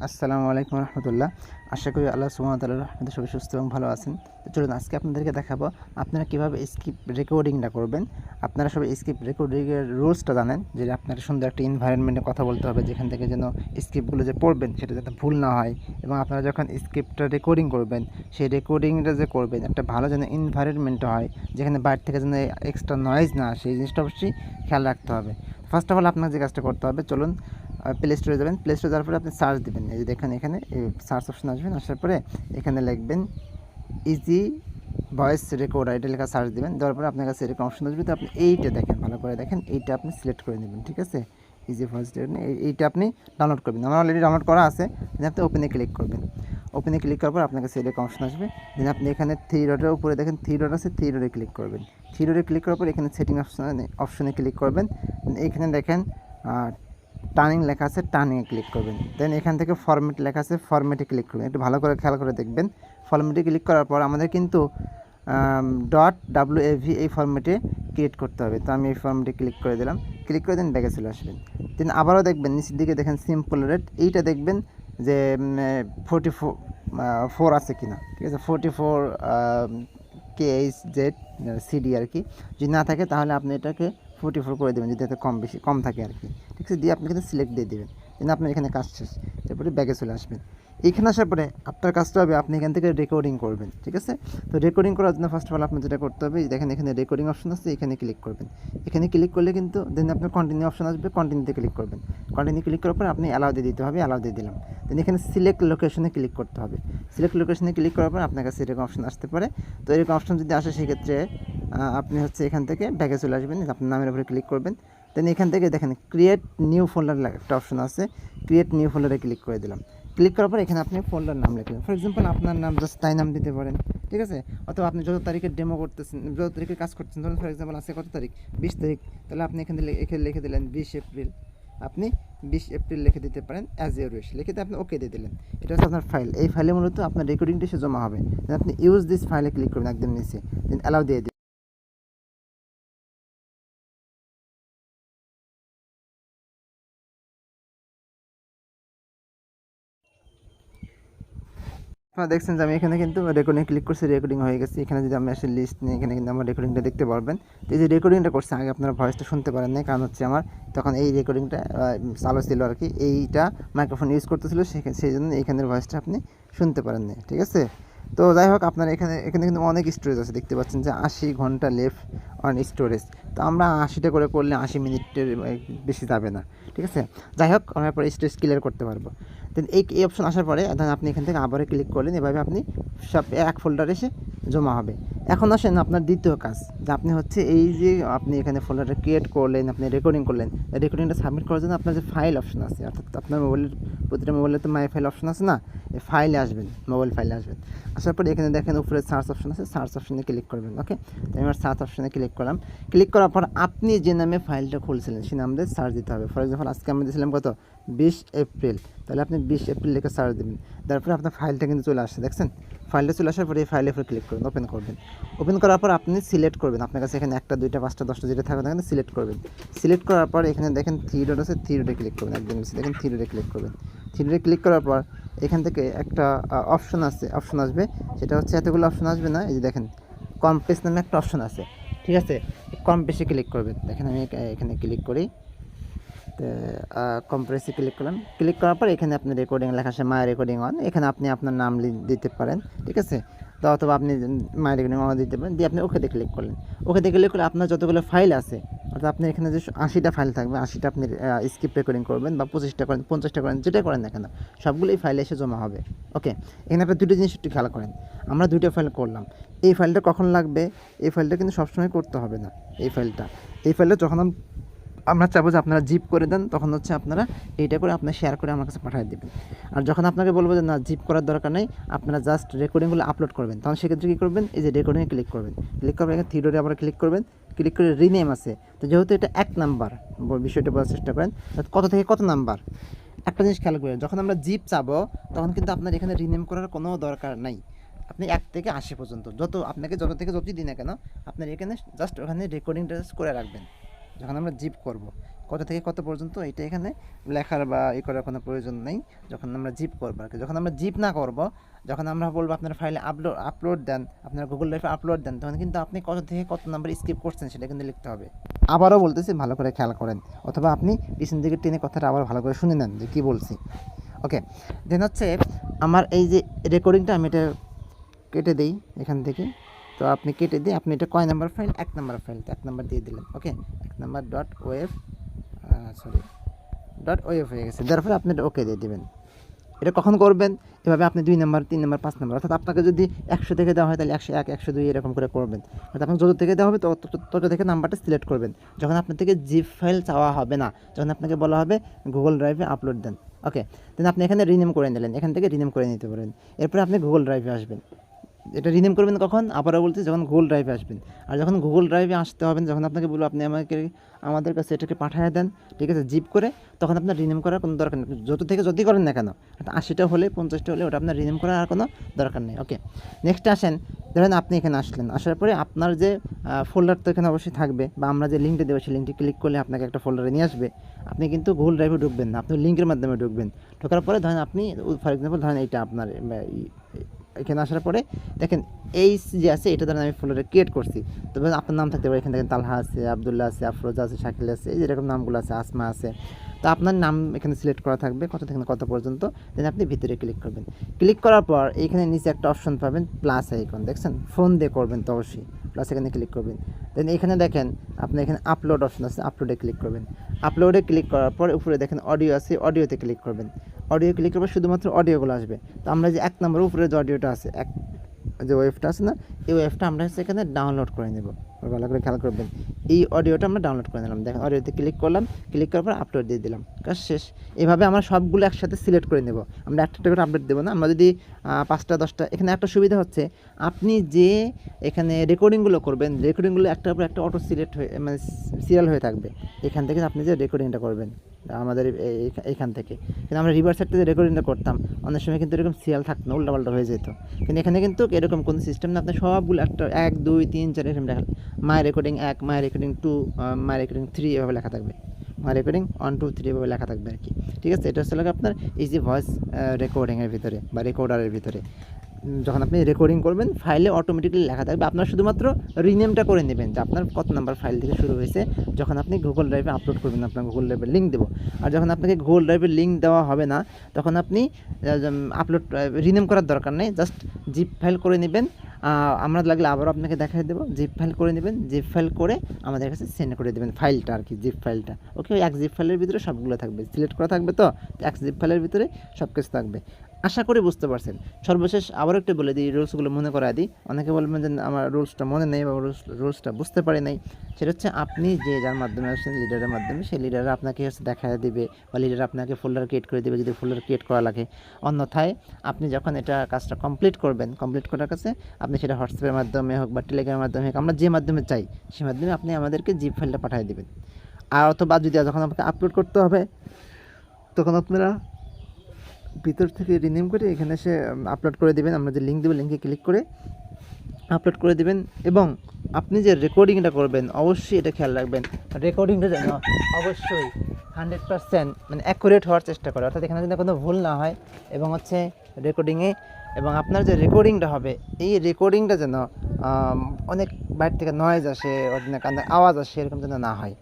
আসসালামু আলাইকুম রহমতুল্লাহ। আশা করি আল্লাহ সুবহানাহু ওয়া তাআলার রহমতে সবাই সুস্থ এবং ভালো আছেন। তো চলুন আজকে আপনাদেরকে দেখাবো আপনারা কীভাবে স্ক্রিপ্ট রেকর্ডিংটা করবেন। আপনারা সবাই স্ক্রিপ্ট রেকর্ডিংয়ের রুলসটা জানেন, যে আপনার সুন্দর একটা এনভায়রনমেন্টে কথা বলতে হবে, যেখান থেকে যেন স্ক্রিপ্টগুলো যে পড়বেন সেটা যাতে ভুল না হয়, এবং আপনারা যখন স্ক্রিপ্টটা রেকর্ডিং করবেন সেই রেকর্ডিংটা যে করবেন একটা ভালো যেন এনভায়রনমেন্ট হয়, যেখানে বাইরে থেকে যেন এক্সট্রা নয়েজ না আসে, এই জিনিসটা অবশ্যই খেয়াল রাখতে হবে। ফার্স্ট অফ অল আপনাকে যে কাজটা করতে হবে, চলুন প্লে স্টোরে যাবেন। প্লে স্টোরে যাওয়ার পরে আপনি সার্চ দেবেন, এই যে দেখেন এখানে সার্চ অপশন আসবেন, আসার পরে এখানে লিখবেন ইজি ভয়েস রেকর্ডার, এটা লেখা সার্চ দেবেন। দেওয়ার পরে আপনার কাছে এরকম অপশন আসবে, তো আপনি এইটা দেখেন, ভালো করে দেখেন, এইটা আপনি সিলেক্ট করে নেবেন, ঠিক আছে। ইজি ভয়েস এইটা আপনি ডাউনলোড করবেন, আমার অলরেডি ডাউনলোড করা আছে। দেন আপনি ওপেনে ক্লিক করবেন। ওপেনে ক্লিক করার পর আপনার কাছে এরকম অপশন আসবে। দেন আপনি এখানে থ্রি ডটের উপরে দেখেন থ্রি ডট আছে, থ্রি ডটে ক্লিক করবেন। থ্রি ডটে ক্লিক করার পর এখানে সেটিং অপশনে ক্লিক করবেন। এখানে দেখেন টার্নিং লেখা আছে, টার্নিংয়ে ক্লিক করবেন। দেন এখান থেকে ফরম্যাট লেখা আছে, ফরম্যাটে ক্লিক করবেন। একটু ভালো করে খেয়াল করে দেখবেন। ফরম্যাটে ক্লিক করার পর আমাদের কিন্তু .wav এই ফরম্যাটে ক্রিয়েট করতে হবে। তো আমি এই ফরম্যাটে ক্লিক করে দিলাম। ক্লিক করে দেন ব্যাগে চলে আসবেন। দেন আবারও দেখবেন নিচের দিকে দেখেন সিম্পল রেট, এইটা দেখবেন যে 44 আছে কিনা, ঠিক আছে। 44 KHZ CD আর কি, যদি না থাকে তাহলে আপনি এটাকে 44 করে দেবেন, যদি এতে কম থাকে আর কি, ঠিক আছে। দিয়ে আপনি কিন্তু সিলেক্ট দিয়ে দেবেন। দেন আপনার এখানে কাজ শেষ। তারপরে ব্যাগে চলে আসবেন। এইখানে আসার পরে আপনার কাজটা হবে আপনি এখান থেকে রেকর্ডিং করবেন, ঠিক আছে। তো রেকর্ডিং করার জন্য ফার্স্ট অফ অল আপনার যেটা করতে হবে, দেখেন এখানে রেকর্ডিং অপশন আছে, এখানে ক্লিক করবেন। এখানে ক্লিক করলে কিন্তু দেন আপনার কন্টিনিউ অপশন আসবে, কন্টিনিউতে ক্লিক করবেন। কন্টিনিউ ক্লিক করার পর আপনি অ্যালাউ দিয়ে দিতে হবে, অ্যালাউ দিয়ে দিলাম। দেন এখানে সিলেক্ট লোকেশনে ক্লিক করতে হবে। সিলেক্ট লোকেশনে ক্লিক করার পর আপনার কাছে এরকম অপশন আসতে পারে। তো এরকম অপশন যদি আসে সেক্ষেত্রে আপনি এখান থেকে ব্যাগে চলে আসবেন, আপনার নামের উপরে ক্লিক করবেন। দেন এখান থেকে দেখেন ক্রিয়েট নিউ ফোল্ডার একটা অপশন আছে, ক্রিয়েট নিউ ফোল্ডারে ক্লিক করে দিলাম। ক্লিক করার পর এখানে আপনি ফোল্ডার নাম লিখলেন, ফর এক্সাম্পল আপনার নাম জাস্ট তাই নাম দিতে পারেন, ঠিক আছে। অথবা আপনি যত তারিখের ডেমো করতেছেন, যত তারিখের কাজ করতেছেন, ধরুন ফর এক্সাম্পল আছে কত তারিখ, 20 তারিখ, তাহলে আপনি এখানে লিখে দিলেন 20 এপ্রিল। আপনি 20 এপ্রিল লিখে দিতে পারেন, অ্যাজ ইউর উইশ লিখে দিয়ে আপনি ওকে দিয়ে দিলেন। এটা হচ্ছে আপনার ফাইল। এই ফাইলে মূলত আপনার রেকর্ডিংটি এসে জমা হবে। দেন আপনি ইউজ দিস ফাইলে ক্লিক করবেন একদম নিচে, দেন অ্যালাউ দিয়ে দিন। আপনারা দেখছেন যে আমি এখানে কিন্তু রেকর্ডিং ক্লিক করছি, রেকর্ডিং হয়ে গেছে। এখানে যদি আমি আসলে লিস্ট নিই, এখানে কিন্তু আমার রেকর্ডিংটা দেখতে পারবেন। তো এই যে রেকর্ডিংটা করছে, আগে আপনারা ভয়েসটা শুনতে পারেন না, কারণ হচ্ছে আমার তখন এই রেকর্ডিংটা চালু ছিল আর কি, এইটা মাইক্রোফোন ইউজ করতেছিল, সেই জন্য এইখানের ভয়েসটা আপনি শুনতে পারেন না, ঠিক আছে। তো যাই হোক, আপনার এখানে কিন্তু অনেক স্টোরেজ আছে, দেখতে পাচ্ছেন যে 80 ঘন্টা লেফট অন স্টোরেজ। তো আমরা 80টা করে করলে 80 মিনিটের বেশি যাবে না, ঠিক আছে। যাই হোক, আমরা পরে স্টোরেজ ক্লিয়ার করতে পারবো। দেন এই অপশন আসার পরে দেন আপনি এখান থেকে আবারও ক্লিক করলেন, এভাবে আপনি সব এক ফোল্ডারে এসে জমা হবে। এখন আসেন আপনার দ্বিতীয় কাজ, যে আপনি এই যে আপনি এখানে ফোল্ডারটা ক্রিয়েট করলেন, আপনি রেকর্ডিং করলেন, রেকর্ডিংটা সাবমিট করার জন্য আপনার যে ফাইল অপশন আছে, অর্থাৎ আপনার মোবাইলের প্রতিটা মোবাইলে তো মাই ফাইল অপশন আছে না, এই ফাইলে আসবেন, মোবাইল ফাইলে আসবেন। আসার পরে এখানে দেখেন উপরে সার্চ অপশন আছে, সার্চ অপশনে ক্লিক করবেন। ওকে, তো আমি সার্চ অপশনে ক্লিক করলাম। ক্লিক করার পর আপনি যে নামে ফাইলটা খুলছিলেন সেই নাম দিয়ে সার্চ দিতে হবে। ফর এক্সাম্পল আজকে আমরা দিয়েছিলাম কত, 20 এপ্রিল, তাহলে আপনি 20 এপ্রিল লিখে সার্চ দেবেন। তারপরে আপনার ফাইলটা কিন্তু চলে আসছে, দেখছেন। ফাইলটা চলে আসার পরে এই ফাইলের উপরে ক্লিক করবেন, ওপেন করবেন। ওপেন করার পর আপনি সিলেক্ট করবেন, আপনার কাছে এখানে 1টা 2টা 5টা 10টা যেটা থাকবে এখানে সিলেক্ট করবেন। সিলেক্ট করার পর এখানে দেখেন থ্রি ডট আছে, থ্রি ডটে ক্লিক করবেন, একদম নিচে দেখেন থ্রি ডটে ক্লিক করবেন। থ্রি ডটে ক্লিক করার পর এখান থেকে একটা অপশন আসবে, সেটা হচ্ছে এতগুলো অপশন আসবে না, এই যে দেখেন কম্প্রেস নামে একটা অপশন আছে, ঠিক আছে। কম্প্রেসে ক্লিক করবেন, দেখেন আমি এখানে ক্লিক করি, তো কম্প্রেসে ক্লিক করলাম। ক্লিক করার পর এখানে আপনি রেকর্ডিং লেখা আছে, মাই রেকর্ডিং অন, এখানে আপনি আপনার নাম দিতে পারেন, ঠিক আছে। তো অথবা আপনি মাই রেকর্ডিং অন দিতে পারেন, দিয়ে আপনি ওকেতে ক্লিক করলেন। ওকেতে ক্লিক করলে আপনার যতগুলো ফাইল আছে, অর্থাৎ আপনি এখানে যে 80টা ফাইল থাকবে, 80টা আপনি স্ক্রিপ্ট রেকর্ডিং করবেন, বা 25টা করেন, 50টা করেন, যেটা করেন না কেন, সবগুলো এই ফাইলে এসে জমা হবে। ওকে, এখানে আপনি দুটো জিনিস একটু খেয়াল করেন। আমরা 2টা ফাইল করলাম, এই ফাইলটা কখন লাগবে, এই ফাইলটা কিন্তু সবসময় করতে হবে না। এই ফাইলটা যখন আমরা চাবো যে আপনারা জিপ করে দেন, তখন আপনারা এইটা করে আপনার শেয়ার করে আমার কাছে পাঠিয়ে দেবেন। আর যখন আপনাকে বলবো যে না, জিপ করার দরকার নেই, আপনারা জাস্ট রেকর্ডিংগুলো আপলোড করবেন, তখন সেক্ষেত্রে কী করবেন, এই যে রেকর্ডিংয়ে ক্লিক করবেন। ক্লিক করার এখানে থ্রি ডটে আবার ক্লিক করবেন। ক্লিক করে রিনেম আছে, তো যেহেতু এটা 1 নাম্বার, বিষয়টা বোঝার চেষ্টা করেন, কত থেকে কত নাম্বার। একটা জিনিস খেয়াল করেন, যখন আমরা জিপ চাবো তখন কিন্তু আপনার এখানে রিনেম করার কোনো দরকার নাই। আপনি 1 থেকে 80 পর্যন্ত আপনাকে যত থেকে যতই দিই না কেন, আপনার এখানে জাস্ট ওখানে রেকর্ডিংটা করে রাখবেন। যখন আমরা জিপ করব, কত থেকে কত পর্যন্ত এটা এখানে লেখার বা করার কোনো প্রয়োজন নেই যখন আমরা জিপ করবো আর কি। যখন আমরা জিপ না করব, যখন আমরা বলবো আপনার ফাইলে আপলোড দেন, আপনার গুগল ড্রাইভে আপলোড দেন, তখন কিন্তু আপনি কত থেকে কত নাম্বার স্কিপ করছেন সেটা কিন্তু লিখতে হবে। আবারও বলতেছি, ভালো করে খেয়াল করেন, অথবা আপনি পিছন দিকে টেনে কথাটা আবার ভালো করে শুনে নেন যে কী বলছি। ওকে, দেন হচ্ছে আমার এই যে রেকর্ডিংটা আমি এটা কেটে দিই এখান থেকে। তো আপনি কেটে দিয়ে আপনি এটা কয় নাম্বার ফাইল, 1 নাম্বার ফাইল, তো 1 নাম্বার দিয়ে দিলেন। ওকে, 1 নাম্বার .waf হয়ে গেছে, তারপর আপনি এটা ওকে দিয়ে দেবেন। এটা কখন করবেন? এভাবে আপনি 2 নাম্বার, 3 নাম্বার, 5 নাম্বার, অর্থাৎ আপনাকে যদি 100 থেকে দেওয়া হয় তাহলে 101, 102 এরকম করে করবেন। অর্থাৎ আপনাকে যত থেকে দেওয়া হবে তত থেকে নাম্বারটা সিলেক্ট করবেন। যখন আপনার থেকে জিপ ফাইল চাওয়া হবে না, যখন আপনাকে বলা হবে গুগল ড্রাইভে আপলোড দেন, ওকে, দেন আপনি এখানে রিনেম করে নিলেন, এখান থেকে রিনেম করে নিতে পারেন। এরপরে আপনি গুগল ড্রাইভে আসবেন। এটা রিনেম করবেন কখন? আবারও বলছি, যখন গুগল ড্রাইভে আসবেন। আর যখন গুগল ড্রাইভে আসতে হবেন, যখন আপনাকে বলবো আপনি আমাদের কাছে এটাকে পাঠিয়ে দেন, ঠিক আছে, জিপ করে, তখন আপনার রিনেম করার কোনো দরকার নেই। যত থেকে যতই করেন না কেন, 80টা হলে 50টা হলে ওটা আপনার রিনেম করার আর কোনো দরকার নেই। ওকে, নেক্সট আসেন, ধরেন আপনি এখানে আসলেন, আসার পরে আপনার যে ফোল্ডার তো এখানে অবশ্যই থাকবে, বা আমরা যে লিঙ্কটা দেবো সেই লিঙ্কটি ক্লিক করলে আপনাকে একটা ফোল্ডারে নিয়ে আসবে। আপনি কিন্তু গুগল ড্রাইভে ঢুকবেন না, আপনি লিঙ্কের মাধ্যমে ঢুকবেন। ঢোকার পরে ধরেন আপনি, ফর এক্সাম্পল ধরেন এইটা আপনার এখানে আসার পরে দেখেন এই যে আছে এটা ধরেন আমি ফোল্ডারে ক্রিয়েট করছি। তবে আপনার নাম থাকতে পারে, এখানে দেখেন তালহা আছে, আবদুল্লাহ আছে, আফরোজা আছে, শাকিল আছে, এই যেরকম নামগুলো আছে, আসমা আছে। তো আপনার নাম এখানে সিলেক্ট করা থাকবে কত থেকে কত পর্যন্ত। দেন আপনি ভিতরে ক্লিক করবেন। ক্লিক করার পর এইখানে নিচে একটা অপশন পাবেন প্লাস আইকন, দেখছেন, ফোন দিয়ে করবেন তো অবশ্যই, প্লাস এখানে ক্লিক করবেন। দেন এখানে দেখেন আপনি এখানে আপলোড অপশন আছে, আপলোডে ক্লিক করবেন। আপলোডে ক্লিক করার পর উপরে দেখেন অডিও আছে, অডিওতে ক্লিক করবেন। অডিও ক্লিক করবে, শুধুমাত্র অডিওগুলো আসবে। তো আমরা যে 1 নম্বরের উপরে যে অডিওটা আছে, যে ওয়েভটা আছে না, এই ওয়েভটা আমরা হচ্ছে এখানে ডাউনলোড করে নেব। ভালো করে খেয়াল করবেন, এই অডিওটা আমরা ডাউনলোড করে নিলাম। দেখেন অডিওতে ক্লিক করলাম, ক্লিক করার পর আপলোড দিয়ে দিলাম, কাজ শেষ। এভাবে আমরা সবগুলো একসাথে সিলেক্ট করে নেব, আমরা একটা করে আপলোড দেবো না। আমরা যদি 5টা 10টা, এখানে একটা সুবিধা হচ্ছে আপনি যে এখানে রেকর্ডিংগুলো করবেন, রেকর্ডিংগুলো একটার পর একটা অটো সিলেক্ট হয়ে, মানে সিরিয়াল হয়ে থাকবে। এখান থেকে আপনি যে রেকর্ডিংটা করবেন আমাদের এইখান থেকে, কিন্তু আমরা রিভার সাইড থেকে রেকর্ডিংটা করতাম, অনেক সময় কিন্তু এরকম সিরিয়াল থাকতো না, উল্টাপাল্টা হয়ে যেত। কিন্তু এখানে কিন্তু এরকম কোনো সিস্টেম না, আপনি সবগুলো একটা 1 2 3 4 এরকম লেখা, মাই রেকর্ডিং 1, মাই রেকর্ডিং 2, মাই রেকর্ডিং 3 এভাবে লেখা থাকবে, মাই রেকর্ডিং 1 2 3 এভাবে লেখা থাকবে আর কি। ঠিক আছে, এটা হচ্ছে আপনার এই যে ভয়েস রেকর্ডিংয়ের ভিতরে বা রেকর্ডারের ভিতরে যখন আপনি রেকর্ডিং করবেন ফাইলে অটোমেটিক্যালি লেখা থাকবে। আপনার শুধুমাত্র রিনেমটা করে নেবেন যে আপনার কত নাম্বার ফাইল থেকে শুরু হয়েছে, যখন আপনি গুগল ড্রাইভে আপলোড করবেন। আপনার গুগল ড্রাইভের লিঙ্ক দেবো, আর যখন আপনাকে গুগল ড্রাইভের লিঙ্ক দেওয়া হবে না, তখন আপনি আপলোড রিনেম করার দরকার নেই, জাস্ট জিপ ফাইল করে নেবেন। আমরা লাগলে আবারও আপনাকে দেখাই দেবো, জিপ ফাইল করে নেবেন, জিপ ফাইল করে আমাদের কাছে সেন্ড করে দেবেন ফাইলটা আর কি, জিপ ফাইলটা। ওকে, ওই 1 জিপ ফাইলের ভিতরে সবগুলো থাকবে, সিলেক্ট করা থাকবে, তো 1 জিপ ফাইলের ভিতরে সব কিছু থাকবে। আশা করি বুঝতে পারছেন। সর্বশেষ আবারও একটু বলে দিই, রুলসগুলো মনে করায় দিই। অনেকে বলবেন যে আমার রুলসটা মনে নেই বা রুলসটা বুঝতে পারি নাই। সেটা হচ্ছে আপনি যে যার মাধ্যমে আসছেন, লিডারের মাধ্যমে, সেই লিডার আপনাকে হচ্ছে দেখা দিবে, বা লিডার আপনাকে ফোল্ডার ক্রিয়েট করে দেবে যদি ফোল্ডার ক্রিয়েট করা লাগে। অন্যথায় আপনি যখন এটা কাজটা কমপ্লিট করবেন, কমপ্লিট করার কাছে আপনি সেটা হোয়াটসঅ্যাপের মাধ্যমে হোক বা টেলিগ্রামের মাধ্যমে হোক, আমরা যে মাধ্যমে চাই সেই মাধ্যমে আপনি আমাদেরকে জিপ ফাইলটা পাঠিয়ে দেবেন। আর অথবা যদি যখন আপনাকে আপলোড করতে হবে, তখন আপনারা ভিতর থেকে রিনেম করে এখানে এসে আপলোড করে দেবেন। আমরা যে লিঙ্ক দেবো, লিঙ্কে ক্লিক করে আপলোড করে দেবেন। এবং আপনি যে রেকর্ডিংটা করবেন অবশ্যই এটা খেয়াল রাখবেন, রেকর্ডিংটা যেন অবশ্যই 100% মানে অ্যাকুরেট হওয়ার চেষ্টা করে, অর্থাৎ এখানে যেন কোনো ভুল না হয়। এবং হচ্ছে রেকর্ডিংয়ে, এবং আপনার যে রেকর্ডিংটা হবে এই রেকর্ডিংটা যেন অনেক বাইরে থেকে নয়েজ আসে, অনেক আওয়াজ আসে, এরকম যেন না হয়।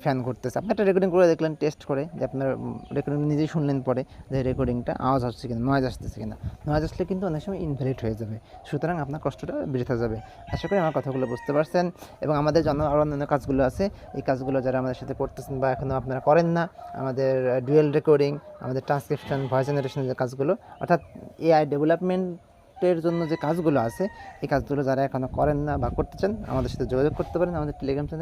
ফ্যান ঘুরতেছে, আপনি একটা রেকর্ডিং করে দেখলেন, টেস্ট করে যে আপনার রেকর্ডিং নিজেই শুনলেন পরে যে রেকর্ডিংটা আওয়াজ আসছে কিনা, নয়েজ আসতেছে কিনা। নয়েজ আসলে কিন্তু অনেক সময় ইনভ্যালিড হয়ে যাবে, সুতরাং আপনার কষ্টটা বৃথা যাবে। আশা করি আমার কথাগুলো বুঝতে পারছেন। এবং আমাদের আরও অন্যান্য কাজগুলো আছে, এই কাজগুলো যারা আমাদের সাথে করতেছেন বা এখনও আপনারা করেন না, আমাদের ডুয়েল রেকর্ডিং, আমাদের ট্রান্সক্রিপশন, ভয়েস জেনারেশনের যে কাজগুলো, অর্থাৎ এআই ডেভেলপমেন্টের জন্য যে কাজগুলো আছে, এই কাজগুলো যারা এখনও করেন না বা করতে চান, আমাদের সাথে যোগাযোগ করতে পারেন আমাদের টেলিগ্রাম চ্যানেল।